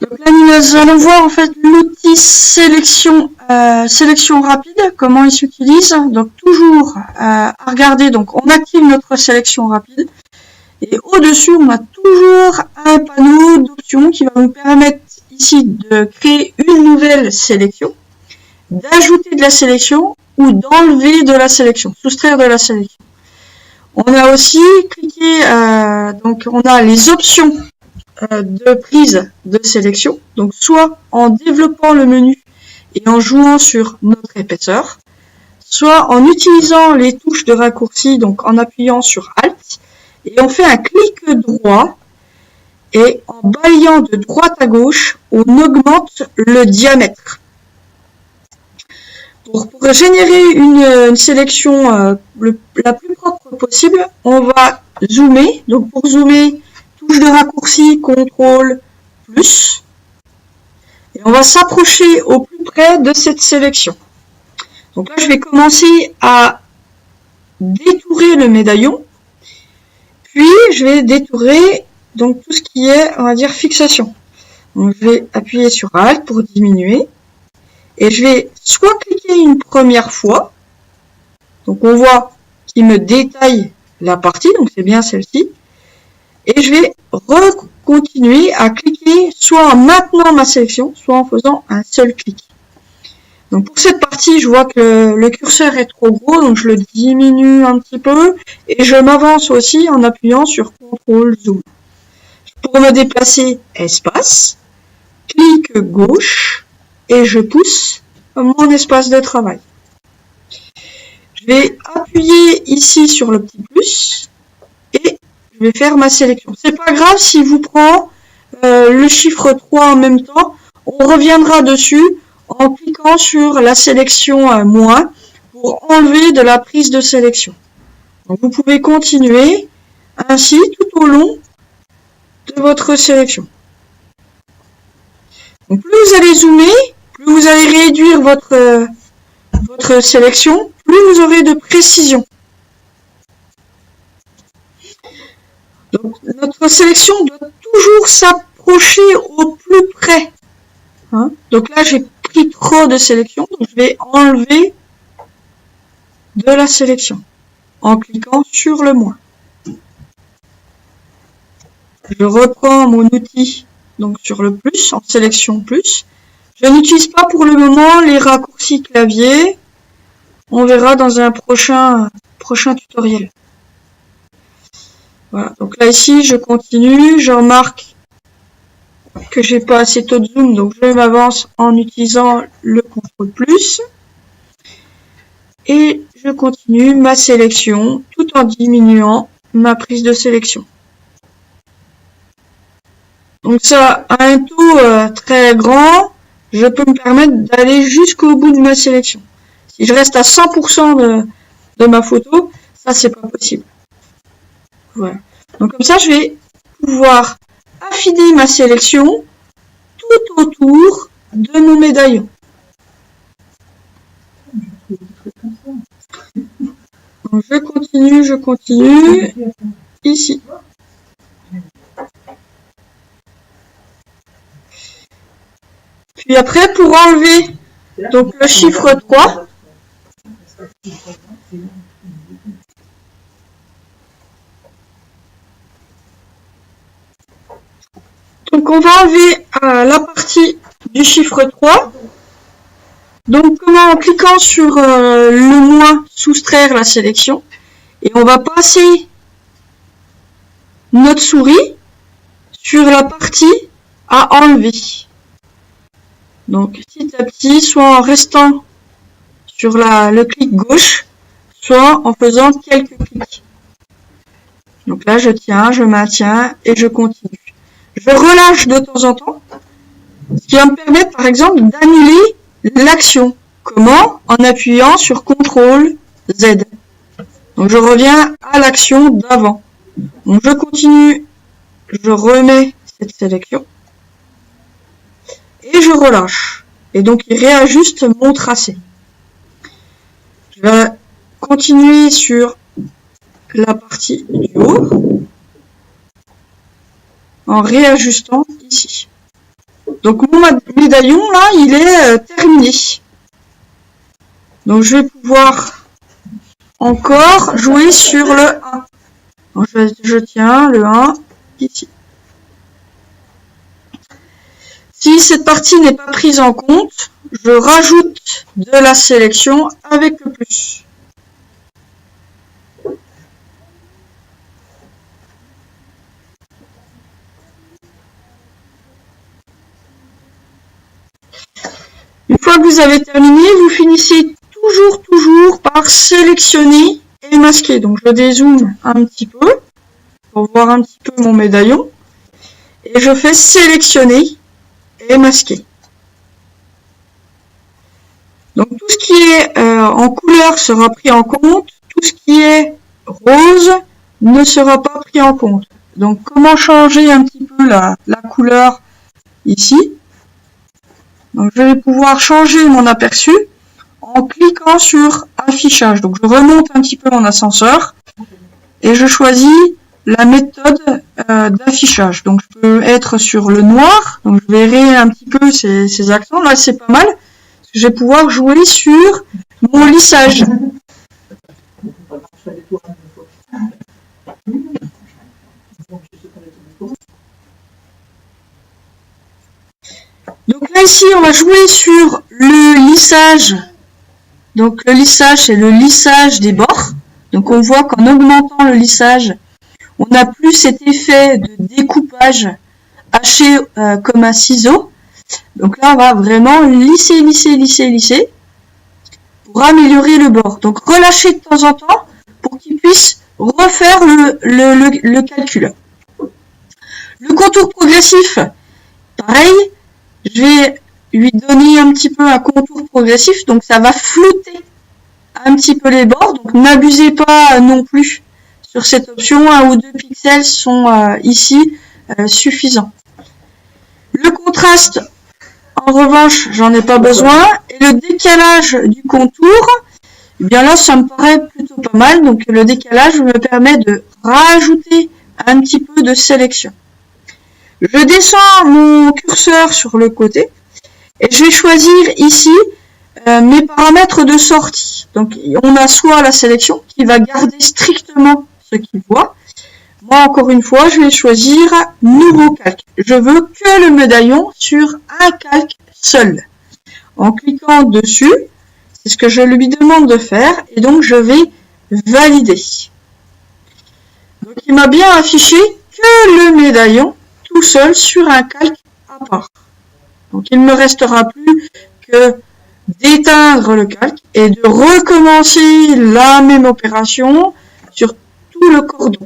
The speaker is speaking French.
Donc là, nous allons voir en fait l'outil sélection rapide, comment il s'utilise. Donc toujours à regarder, donc on active notre sélection rapide et au-dessus on a toujours un panneau d'options qui va nous permettre ici de créer une nouvelle sélection, d'ajouter de la sélection ou d'enlever de la sélection, soustraire de la sélection. On a aussi cliqué, donc on a les options de prise de sélection, donc soit en développant le menu et en jouant sur notre épaisseur, soit en utilisant les touches de raccourci, donc en appuyant sur Alt, et on fait un clic droit, et en balayant de droite à gauche, on augmente le diamètre. Pour générer une sélection la plus propre possible, on va zoomer. Donc pour zoomer, touche de raccourci, CTRL plus. Et on va s'approcher au plus près de cette sélection. Donc là, je vais commencer à détourer le médaillon. Puis, je vais détourer donc tout ce qui est, on va dire, fixation. Donc, je vais appuyer sur Alt pour diminuer. Et je vais soit cliquer une première fois. Donc, on voit qu'il me détaille la partie. Donc, c'est bien celle-ci. Et je vais continuer à cliquer soit en maintenant ma sélection, soit en faisant un seul clic. Donc pour cette partie, je vois que le curseur est trop gros, donc je le diminue un petit peu et je m'avance aussi en appuyant sur CTRL Zoom. Pour me déplacer, espace, clic gauche et je pousse mon espace de travail. Je vais appuyer ici sur le petit plus et je vais faire ma sélection. C'est pas grave s'il vous prend le chiffre 3 en même temps, on reviendra dessus en cliquant sur la sélection moins pour enlever de la prise de sélection. Donc vous pouvez continuer ainsi tout au long de votre sélection. Donc plus vous allez zoomer, plus vous allez réduire votre sélection, plus vous aurez de précision. Donc notre sélection doit toujours s'approcher au plus près. Donc là, j'ai pris trop de sélection, donc je vais enlever de la sélection en cliquant sur le moins. Je reprends mon outil donc sur le plus, en sélection plus. Je n'utilise pas pour le moment les raccourcis clavier. On verra dans un prochain tutoriel. Voilà, donc là ici, je continue, je remarque que j'ai pas assez de taux de zoom, donc je m'avance en utilisant le CTRL plus. Et je continue ma sélection tout en diminuant ma prise de sélection. Donc ça, à un taux très grand, je peux me permettre d'aller jusqu'au bout de ma sélection. Si je reste à 100% de ma photo, ça c'est pas possible. Voilà. Donc comme ça, je vais pouvoir affiner ma sélection tout autour de mon médaillon. Donc je continue, ici. Puis après, pour enlever donc le chiffre 3, donc on va enlever la partie du chiffre 3. Donc comment, en cliquant sur le moins, soustraire la sélection, et on va passer notre souris sur la partie à enlever. Donc petit à petit, soit en restant sur le clic gauche, soit en faisant quelques clics. Donc là, je tiens, je maintiens et je continue. Je relâche de temps en temps, ce qui va me permettre par exemple d'annuler l'action. Comment? En appuyant sur CTRL Z. Donc je reviens à l'action d'avant. Donc je continue, je remets cette sélection et je relâche. Et donc il réajuste mon tracé. Je vais continuer sur la partie du haut en réajustant ici. Donc mon médaillon là, il est terminé. Donc je vais pouvoir encore jouer sur le 1. Donc, je tiens le 1 ici. Si cette partie n'est pas prise en compte, je rajoute de la sélection avec le plus. Une fois que vous avez terminé, vous finissez toujours par sélectionner et masquer. Donc je dézoome un petit peu pour voir un petit peu mon médaillon. Et je fais sélectionner et masquer. Donc tout ce qui est en couleur sera pris en compte, tout ce qui est rose ne sera pas pris en compte. Donc comment changer un petit peu la couleur ici? Donc je vais pouvoir changer mon aperçu en cliquant sur affichage. Donc je remonte un petit peu mon ascenseur et je choisis la méthode d'affichage. Donc je peux être sur le noir, donc je verrai un petit peu ces accents. Là c'est pas mal. Je vais pouvoir jouer sur mon lissage. Donc là ici on va jouer sur le lissage. Donc le lissage c'est le lissage des bords. Donc on voit qu'en augmentant le lissage, on n'a plus cet effet de découpage haché comme un ciseau. Donc là on va vraiment lisser pour améliorer le bord. Donc relâcher de temps en temps pour qu'il puisse refaire le calcul. Le contour progressif, pareil, je vais lui donner un petit peu un contour progressif, donc ça va flouter un petit peu les bords, donc n'abusez pas non plus sur cette option, 1 ou 2 pixels sont ici suffisants. Le contraste, en revanche, j'en ai pas besoin, et le décalage du contour, eh bien là ça me paraît plutôt pas mal, donc le décalage me permet de rajouter un petit peu de sélection. Je descends mon curseur sur le côté et je vais choisir ici mes paramètres de sortie. Donc on a soit la sélection qui va garder strictement ce qu'il voit. Moi encore une fois je vais choisir nouveau calque. Je veux que le médaillon sur un calque seul. En cliquant dessus, c'est ce que je lui demande de faire et donc je vais valider. Donc il m'a bien affiché que le médaillon tout seul sur un calque à part. Donc il ne me restera plus que d'éteindre le calque et de recommencer la même opération sur tout le cordon.